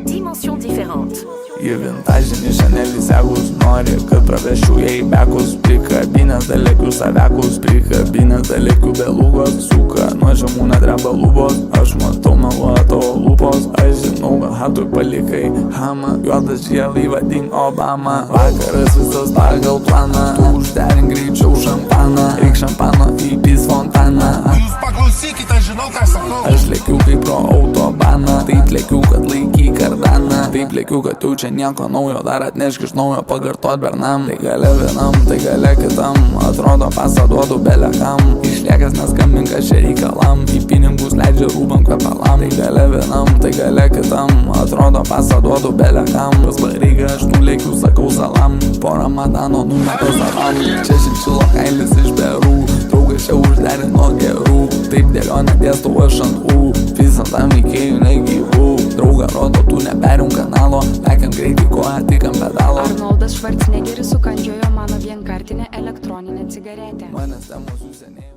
Dimension différente. Į vintažinį Chanelį segus, nori, kad praveščiau jai bekus. Prikabinės dalykių savekus, prikabinės dalykių belugos. Suka, nuo žemų nedreba lubos, aš matau meluoja tavo lūpos. Aš žinau, kad hatui palikai hamą, juodas žielai vadink Obama. Vakaras visas pagal planą, tu užderink greičiau šampaną. Reik šampano įpys fontaną. Jūs paklausykit, aš žinau, ką sakau. Aš lėkiu kaip pro autobaną, taip lėkiu, kad laikyk kardaną. Taip lėkiu, kad jau čia nieko naujo, dar atnešk iš naujo pagartot bernam. Tai gale vienam, tai gale kitam, atrodo pasą duodu belekam. Išliekęs neskambink aš čia reikalam, į pinigus leidžia rūbam kvepalam. Tai gale vienam, tai gale kitam, atrodo pasą duodu belekam. Pas pareiga aš nulėkiu, sakau salam, po Ramadano numeto salam. Čia šimčilo kailis iš berų, draugas čia užderino gerų. Taip dėlionę dėstau aš ant U, visant tam veikėjų negyvų. Draugą rodo, tu neperium kanalo, lekiam greitai koja tik ant pedalo. Arnoldas Švarcnegeris sukandžiojo mano vienkartinę elektroninę cigaretę. Manęs temos užsienėjo.